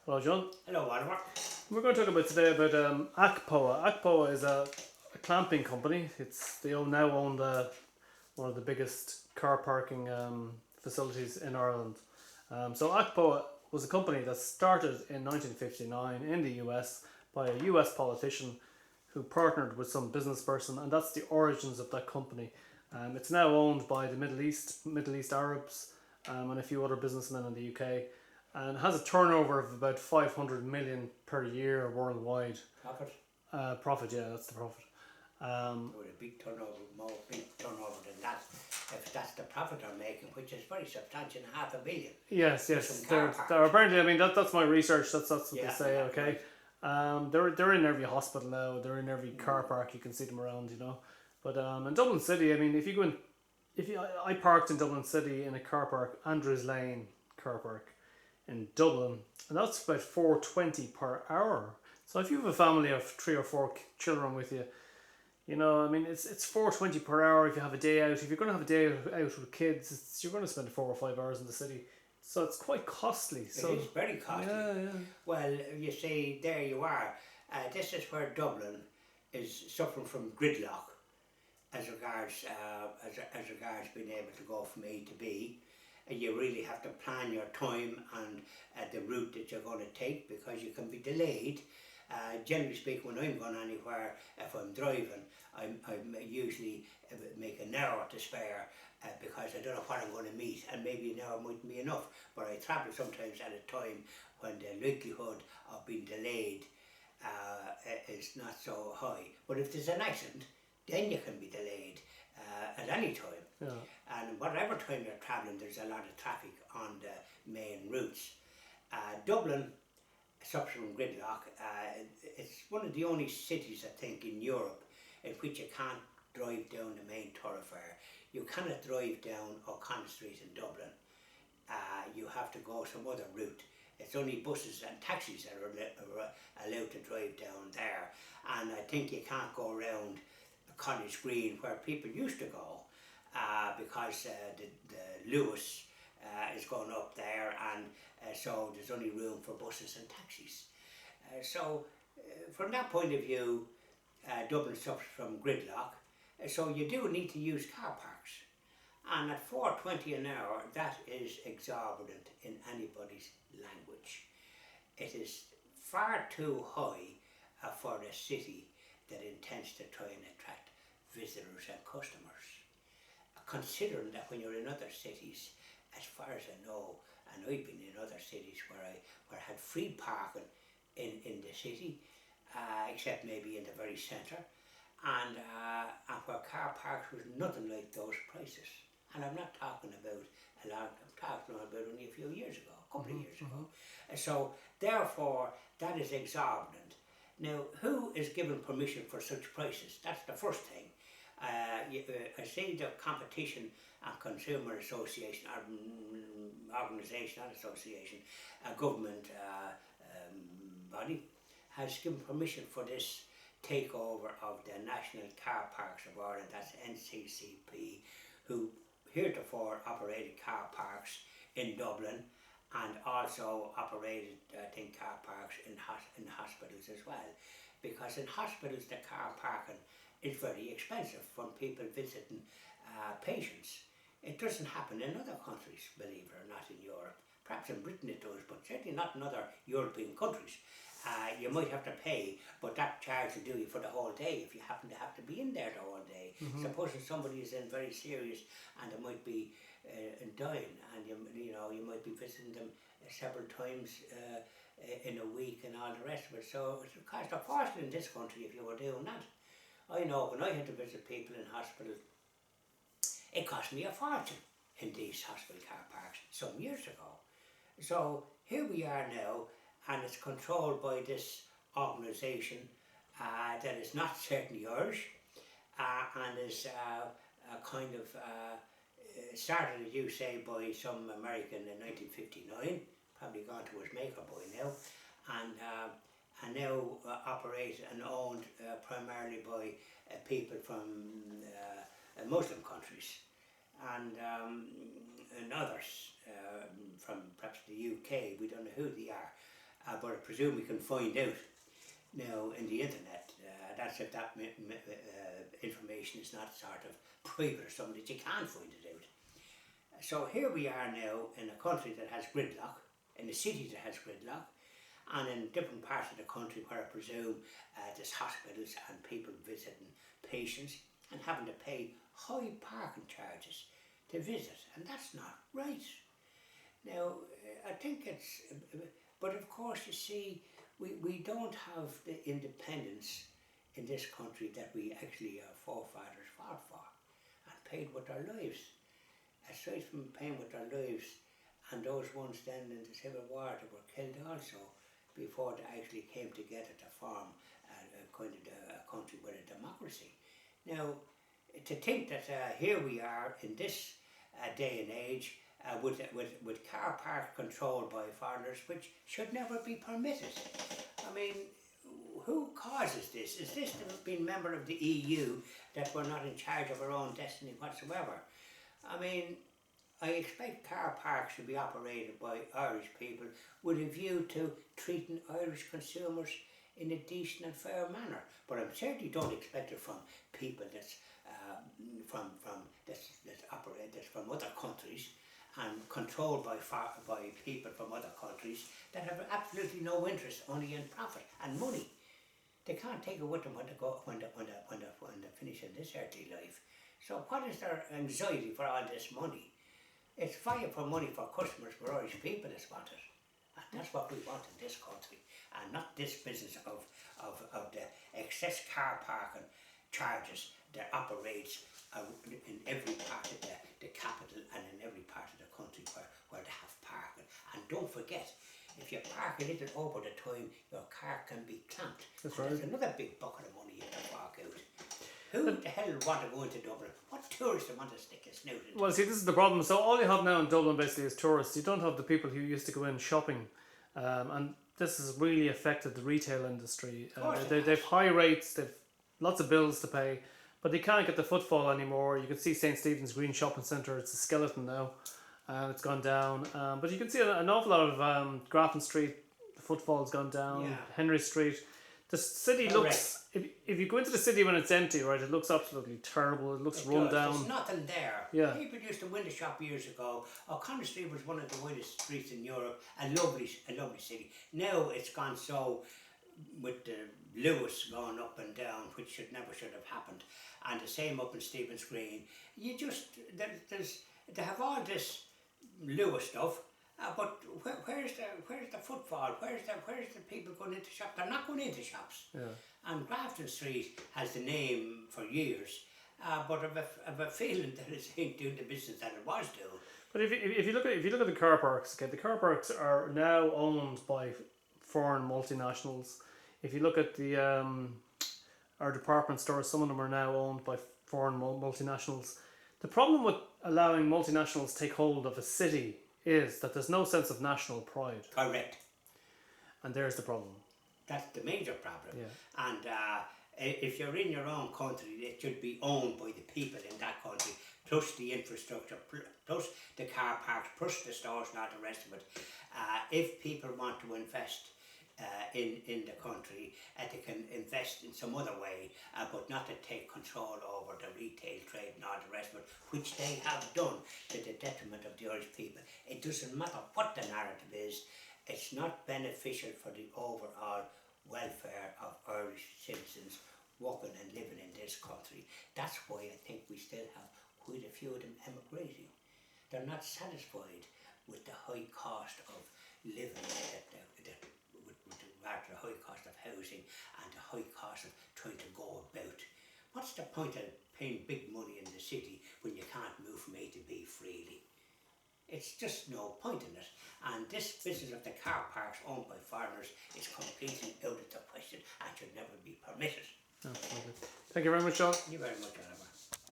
Hello, John. Hello, Oliver. We're going to talk about today about Akpoa. Akpoa is a clamping company. Now own one of the biggest car parking facilities in Ireland. So Akpoa was a company that started in 1959 in the US by a US politician who partnered with some business person, and that's the origins of that company. It's now owned by the Middle East Arabs, and a few other businessmen in the UK, and has a turnover of about 500 million per year worldwide. Profit. Profit, yeah, that's the profit. With a big turnover, more big turnover than that. If that's the profit they're making, which is very substantial, $500 million. Yes, Some they're, car parks. they're apparently. I mean, that's my research. That's what they Yeah, say. yeah, Okay, right. they're in every hospital now. They're in every car park. You can see them around. But in Dublin City, I mean, if you go in, if you I parked in Dublin City in a car park, Andrews Lane car park, in Dublin, and that's about 420 per hour. So if you have a family of 3 or 4 children with you, I mean, it's 420 per hour if you have a day out. If you're going to have a day out with kids, you're going to spend 4 or 5 hours in the city. So it's quite costly. So It is very costly. yeah. Well, you see, there you are. This is where Dublin is suffering from gridlock as regards as regards being able to go from A to B. You really have to plan your time and the route that you're going to take, because you can be delayed. Generally speaking, when I'm going anywhere, if I'm driving, I usually make an hour to spare, because I don't know what I'm going to meet, and maybe an hour mightn't be enough. But I travel sometimes at a time when the likelihood of being delayed is not so high. But if there's an accident, then you can be delayed at any time. Yeah. And whatever time you're travelling, there's a lot of traffic on the main routes. Dublin suffers from gridlock. It's one of the only cities, I think, in Europe in which you can't drive down the main thoroughfare. You cannot drive down O'Connell Street in Dublin. You have to go some other route. It's only buses and taxis that are allowed to drive down there. And I think you can't go around College Green where people used to go, because the Lewis is going up there, and so there's only room for buses and taxis. From that point of view, Dublin suffers from gridlock, so you do need to use car parks. And at 420 an hour, that is exorbitant in anybody's language. It is far too high for a city that intends to try and attract visitors and customers. Considering that when you're in other cities, as far as I know, and I've been in other cities where I had free parking in the city, except maybe in the very centre, and where car parks was nothing like those prices. And I'm not talking about a lot, I'm talking about only a few years ago, a couple of years ago. So therefore, that is exorbitant. Now, who is given permission for such prices? That's the first thing. I see the Competition and Consumer Association, organisation, not association, a government body, has given permission for this takeover of the National Car Parks of Ireland, that's NCCP, who heretofore operated car parks in Dublin and also operated, I think, car parks in hospitals as well. Because in hospitals the car parking is very expensive from people visiting patients. It doesn't happen in other countries, believe it or not, in Europe. Perhaps in Britain it does, but certainly not in other European countries. You might have to pay, but that charge will do you for the whole day if you happen to have to be in there the whole day. Supposing somebody is in very serious and they might be dying, and you might be visiting them several times in a week and all the rest of it. So it would cost a fortune in this country if you were doing that. I know when I had to visit people in hospital, it cost me a fortune in these hospital car parks some years ago. So here we are now, and it's controlled by this organisation that is not certainly Irish, and is kind of started, as you say, by some American in 1959, probably gone to his maker by now, and now operated and owned primarily by people from Muslim countries and others from perhaps the UK. We don't know who they are. but I presume we can find out now in the internet. That's if that information is not sort of private or something that you can't find it out. So here we are now in a country that has gridlock, in a city that has gridlock, and in different parts of the country where I presume there's hospitals and people visiting patients and having to pay high parking charges to visit, and that's not right. Now, I think it's, but of course you see, we don't have the independence in this country that we actually, our forefathers fought for and paid with their lives. Aside from paying with their lives, and those ones then in the Civil War that were killed also before they actually came together to form a country with a democracy. Now, to think that here we are in this day and age with car parks controlled by foreigners, which should never be permitted. I mean, who causes this? Is this being member of the EU that we're not in charge of our own destiny whatsoever? I mean, I expect car parks to be operated by Irish people with a view to treating Irish consumers in a decent and fair manner. But I certainly don't expect it from people that's from other countries and controlled by people from other countries that have absolutely no interest only in profit and money. They can't take it with them when they finish in this earthly life. So what is their anxiety for all this money? It's fire for money for customers, for Irish people that's want it. And that's what we want in this country. And not this business of the excess car parking charges that operates in every part of the capital and in every part of the country where they have parking. And don't forget, if you park a little over the time, your car can be clamped. That's right. There's another big bucket of money you can fork out. Who the hell want to go into Dublin? What tourists want to stick a snoot into? Well, see, this is the problem. So all you have now in Dublin basically is tourists. You don't have the people who used to go in shopping, and this has really affected the retail industry. They've high rates, they've lots of bills to pay, but they can't get the footfall anymore. You can see St. Stephen's Green Shopping Centre, it's a skeleton now. It's gone down. But you can see an awful lot of Grafton Street, the footfall's gone down. Yeah. Henry Street. The city looks, if you go into the city when it's empty, right, it looks absolutely terrible. It looks run down. There's nothing there. Yeah. People used to win the shop years ago. O'Connor Street was one of the widest streets in Europe, a lovely city. Now it's gone so, with the Lewis going up and down, which should have happened, and the same up in Stephen's Green. You just, they have all this Lewis stuff, but where's the footfall? Where's the people going into shops? They're not going into shops. Yeah. And Grafton Street has the name for years, but I've a feeling that it ain't doing the business that it was doing. But if you look at the car parks, okay, the car parks are now owned by foreign multinationals. If you look at the our department stores, some of them are now owned by foreign multinationals. The problem with allowing multinationals to take hold of a city is that there's no sense of national pride. Correct. And there's the problem. That's the major problem. Yeah. And if you're in your own country, it should be owned by the people in that country, plus the infrastructure, plus the car parks, plus the stores and all the rest of it. If people want to invest in the country, they can invest in some other way, but not to take control over the retail trade and all the rest of it, which they have done to the detriment of the Irish people. It doesn't matter what the narrative is, it's not beneficial for the overall welfare of Irish citizens working and living in this country. That's why I think we still have quite a few of them emigrating. They're not satisfied with the high cost of living, with the high cost of housing and the high cost of trying to go about. What's the point of paying big money in the city when you can't move from A to B freely? It's just no point in it. And this business of the car parks owned by foreigners is completely out of the question and should never be permitted. Oh, okay. Thank you very much, John. Thank you very much, Oliver.